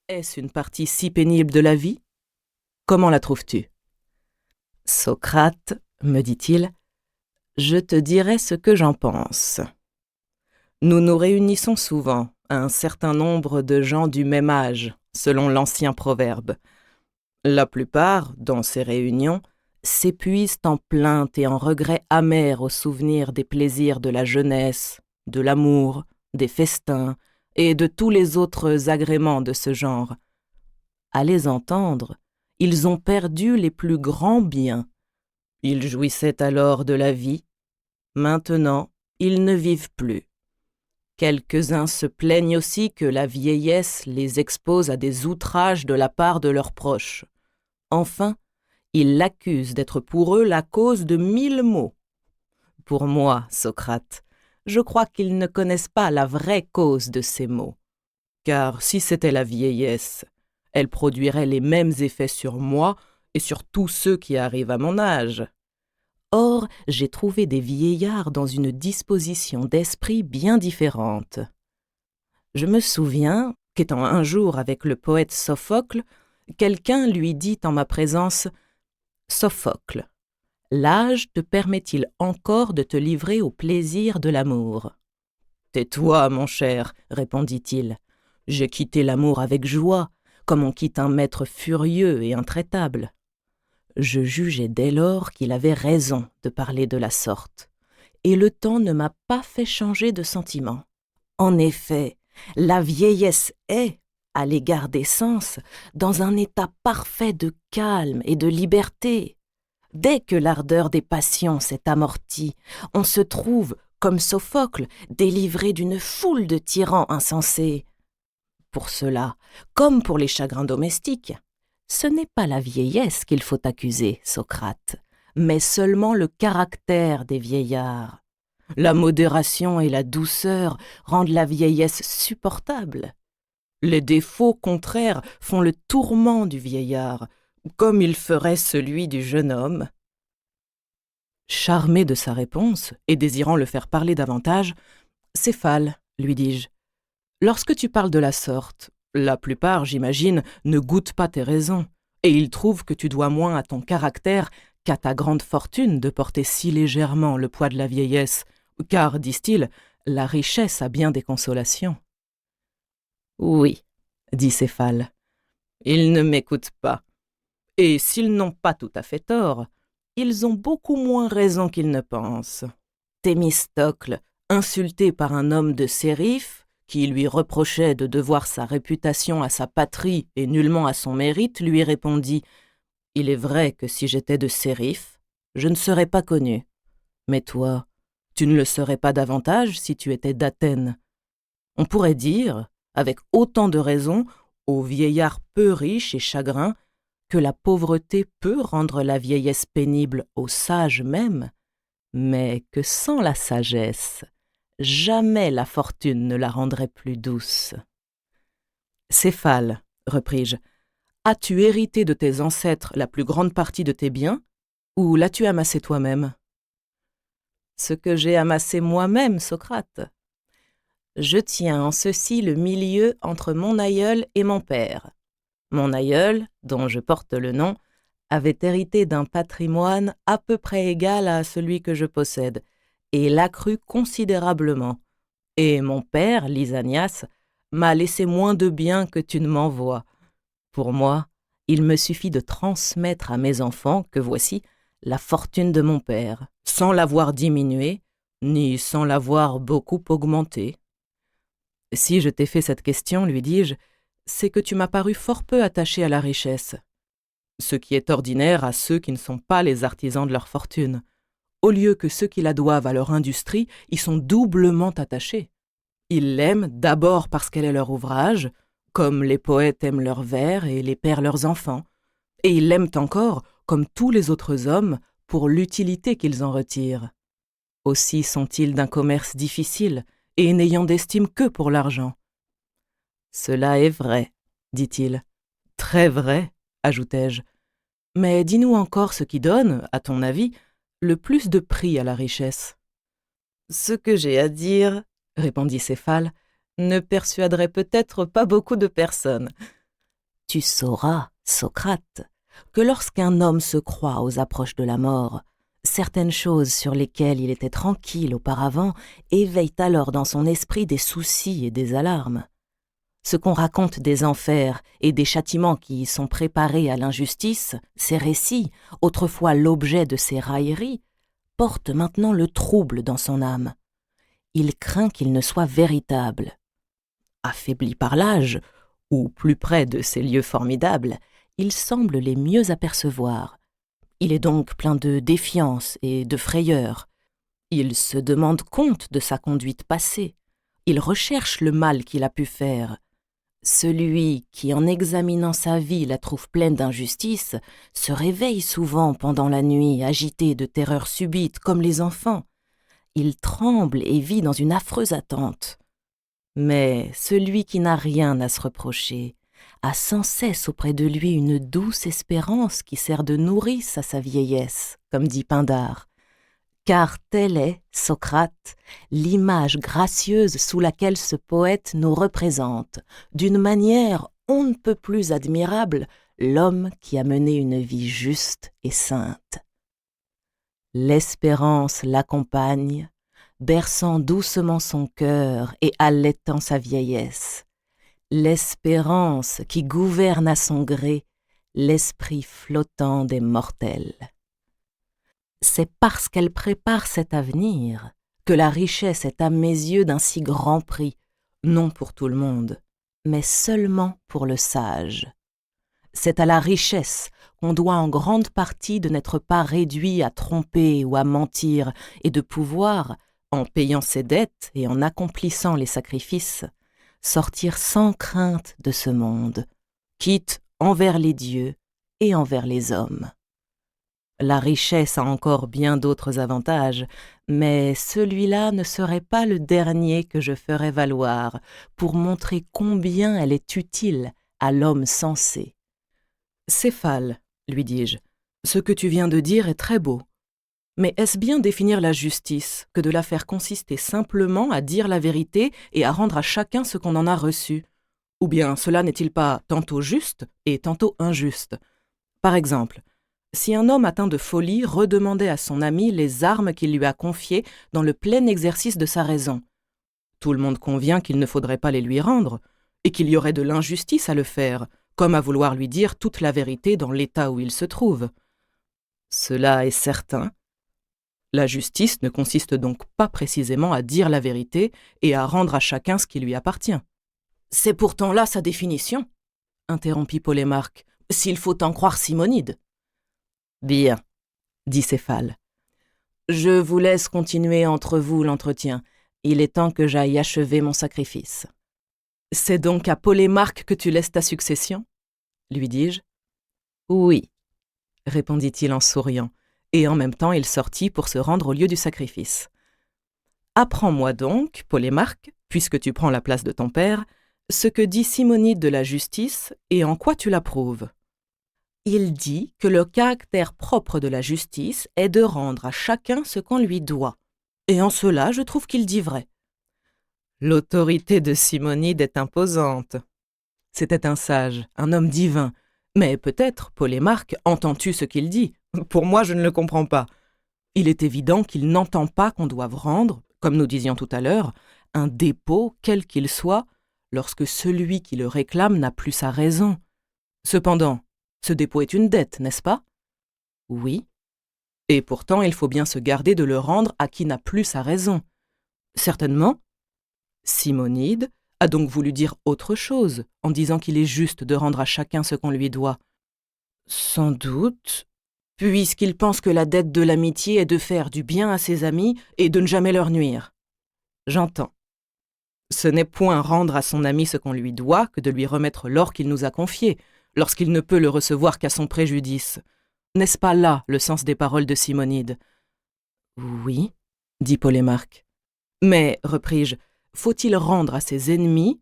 Est-ce une partie si pénible de la vie? Comment la trouves-tu? Socrate, me dit-il, je te dirai ce que j'en pense. Nous nous réunissons souvent, un certain nombre de gens du même âge, selon l'ancien proverbe. La plupart, dans ces réunions, s'épuisent en plaintes et en regrets amers au souvenir des plaisirs de la jeunesse, de l'amour, des festins et de tous les autres agréments de ce genre. À les entendre, ils ont perdu les plus grands biens. Ils jouissaient alors de la vie. Maintenant, ils ne vivent plus. Quelques-uns se plaignent aussi que la vieillesse les expose à des outrages de la part de leurs proches. Enfin, ils l'accusent d'être pour eux la cause de 1000 maux. Pour moi, Socrate, je crois qu'ils ne connaissent pas la vraie cause de ces maux. Car si c'était la vieillesse, elle produirait les mêmes effets sur moi et sur tous ceux qui arrivent à mon âge. Or, j'ai trouvé des vieillards dans une disposition d'esprit bien différente. Je me souviens qu'étant un jour avec le poète Sophocle, quelqu'un lui dit en ma présence « Sophocle, l'âge te permet-il encore de te livrer au plaisir de l'amour ?» « Tais-toi, mon cher, répondit-il. J'ai quitté l'amour avec joie, comme on quitte un maître furieux et intraitable. Je jugeai dès lors qu'il avait raison de parler de la sorte, et le temps ne m'a pas fait changer de sentiment. En effet, la vieillesse est, à l'égard des sens, dans un état parfait de calme et de liberté. Dès que l'ardeur des passions s'est amortie, on se trouve, comme Sophocle, délivré d'une foule de tyrans insensés. Pour cela, comme pour les chagrins domestiques, ce n'est pas la vieillesse qu'il faut accuser, Socrate, mais seulement le caractère des vieillards. La modération et la douceur rendent la vieillesse supportable. Les défauts contraires font le tourment du vieillard, comme il ferait celui du jeune homme. Charmé de sa réponse et désirant le faire parler davantage, « Céphale, lui dis-je, lorsque tu parles de la sorte, la plupart, j'imagine, ne goûtent pas tes raisons, et ils trouvent que tu dois moins à ton caractère qu'à ta grande fortune de porter si légèrement le poids de la vieillesse, car, disent-ils, la richesse a bien des consolations. » Oui, dit Céphale, ils ne m'écoutent pas, et s'ils n'ont pas tout à fait tort, ils ont beaucoup moins raison qu'ils ne pensent. Thémistocle, insulté par un homme de Sériphe, qui lui reprochait de devoir sa réputation à sa patrie et nullement à son mérite, lui répondit « Il est vrai que si j'étais de Sériphe, je ne serais pas connu. Mais toi, tu ne le serais pas davantage si tu étais d'Athènes. On pourrait dire, avec autant de raison, aux vieillards peu riches et chagrins, que la pauvreté peut rendre la vieillesse pénible aux sages même, mais que sans la sagesse, jamais la fortune ne la rendrait plus douce. Céphale, repris-je, as-tu hérité de tes ancêtres la plus grande partie de tes biens, ou l'as-tu amassé toi-même? Ce que j'ai amassé moi-même, Socrate. Je tiens en ceci le milieu entre mon aïeul et mon père. Mon aïeul, dont je porte le nom, avait hérité d'un patrimoine à peu près égal à celui que je possède, et l'accrut considérablement. Et mon père, Lysanias, m'a laissé moins de biens que tu ne m'envoies. Pour moi, il me suffit de transmettre à mes enfants, que voici, la fortune de mon père, sans l'avoir diminuée, ni sans l'avoir beaucoup augmentée. Si je t'ai fait cette question, lui dis-je, c'est que tu m'as paru fort peu attaché à la richesse, ce qui est ordinaire à ceux qui ne sont pas les artisans de leur fortune, au lieu que ceux qui la doivent à leur industrie y sont doublement attachés. Ils l'aiment d'abord parce qu'elle est leur ouvrage, comme les poètes aiment leurs vers et les pères leurs enfants, et ils l'aiment encore, comme tous les autres hommes, pour l'utilité qu'ils en retirent. Aussi sont-ils d'un commerce difficile, et n'ayant d'estime que pour l'argent. Cela est vrai, dit-il. Très vrai, ajoutai-je. Mais dis-nous encore ce qui donne, à ton avis, le plus de prix à la richesse. Ce que j'ai à dire, répondit Céphale, ne persuaderait peut-être pas beaucoup de personnes. Tu sauras, Socrate, que lorsqu'un homme se croit aux approches de la mort, certaines choses sur lesquelles il était tranquille auparavant éveillent alors dans son esprit des soucis et des alarmes. Ce qu'on raconte des enfers et des châtiments qui y sont préparés à l'injustice, ces récits, autrefois l'objet de ses railleries, portent maintenant le trouble dans son âme. Il craint qu'il ne soit véritable. Affaibli par l'âge, ou plus près de ces lieux formidables, il semble les mieux apercevoir. Il est donc plein de défiance et de frayeur. Il se demande compte de sa conduite passée. Il recherche le mal qu'il a pu faire. Celui qui, en examinant sa vie, la trouve pleine d'injustice, se réveille souvent pendant la nuit, agité de terreurs subites, comme les enfants. Il tremble et vit dans une affreuse attente. Mais celui qui n'a rien à se reprocher a sans cesse auprès de lui une douce espérance qui sert de nourrice à sa vieillesse, comme dit Pindare. Car telle est, Socrate, l'image gracieuse sous laquelle ce poète nous représente, d'une manière on ne peut plus admirable, l'homme qui a mené une vie juste et sainte. L'espérance l'accompagne, berçant doucement son cœur et allaitant sa vieillesse. L'espérance qui gouverne à son gré l'esprit flottant des mortels. C'est parce qu'elle prépare cet avenir que la richesse est à mes yeux d'un si grand prix, non pour tout le monde, mais seulement pour le sage. C'est à la richesse qu'on doit en grande partie de n'être pas réduit à tromper ou à mentir et de pouvoir, en payant ses dettes et en accomplissant les sacrifices, sortir sans crainte de ce monde, quitte envers les dieux et envers les hommes. La richesse a encore bien d'autres avantages, mais celui-là ne serait pas le dernier que je ferais valoir pour montrer combien elle est utile à l'homme sensé. « Céphale, lui dis-je, ce que tu viens de dire est très beau. Mais est-ce bien définir la justice que de la faire consister simplement à dire la vérité et à rendre à chacun ce qu'on en a reçu? Ou bien cela n'est-il pas tantôt juste et tantôt injuste? Par exemple, si un homme atteint de folie redemandait à son ami les armes qu'il lui a confiées dans le plein exercice de sa raison, tout le monde convient qu'il ne faudrait pas les lui rendre, et qu'il y aurait de l'injustice à le faire, comme à vouloir lui dire toute la vérité dans l'état où il se trouve. Cela est certain. La justice ne consiste donc pas précisément à dire la vérité et à rendre à chacun ce qui lui appartient. « C'est pourtant là sa définition, » interrompit Polémarque, « s'il faut en croire Simonide. »« Bien, » dit Céphale. « Je vous laisse continuer entre vous l'entretien. Il est temps que j'aille achever mon sacrifice. »« C'est donc à Polémarque que tu laisses ta succession ?» lui dis-je. « Oui, » répondit-il en souriant, et en même temps il sortit pour se rendre au lieu du sacrifice. « Apprends-moi donc, Polémarque, puisque tu prends la place de ton père, ce que dit Simonide de la justice et en quoi tu l'approuves. » Il dit que le caractère propre de la justice est de rendre à chacun ce qu'on lui doit, et en cela je trouve qu'il dit vrai. L'autorité de Simonide est imposante. C'était un sage, un homme divin, mais peut-être, Polémarque, entends-tu ce qu'il dit? Pour moi, je ne le comprends pas. Il est évident qu'il n'entend pas qu'on doive rendre, comme nous disions tout à l'heure, un dépôt, quel qu'il soit, lorsque celui qui le réclame n'a plus sa raison. Cependant, ce dépôt est une dette, n'est-ce pas? Oui. Et pourtant, il faut bien se garder de le rendre à qui n'a plus sa raison. Certainement. Simonide a donc voulu dire autre chose en disant qu'il est juste de rendre à chacun ce qu'on lui doit. Sans doute, puisqu'il pense que la dette de l'amitié est de faire du bien à ses amis et de ne jamais leur nuire. J'entends. Ce n'est point rendre à son ami ce qu'on lui doit que de lui remettre l'or qu'il nous a confié, lorsqu'il ne peut le recevoir qu'à son préjudice. N'est-ce pas là le sens des paroles de Simonide? Oui, dit Polémarque. Mais, repris-je, faut-il rendre à ses ennemis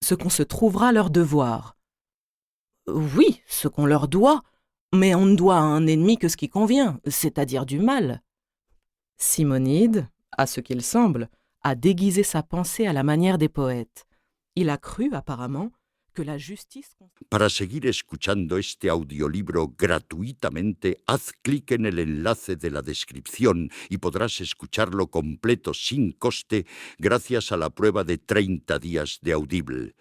ce qu'on se trouvera leur devoir? Oui, ce qu'on leur doit, mais on ne doit à un ennemi que ce qui convient, c'est-à-dire du mal. Simonide, à ce qu'il semble, a déguisé sa pensée à la manière des poètes. Il a cru, apparemment, que la justice... Para seguir escuchando este audiolibro gratuitamente, haz clic en el enlace de la descripción y podrás escucharlo completo sin coste gracias a la prueba de 30 días de Audible.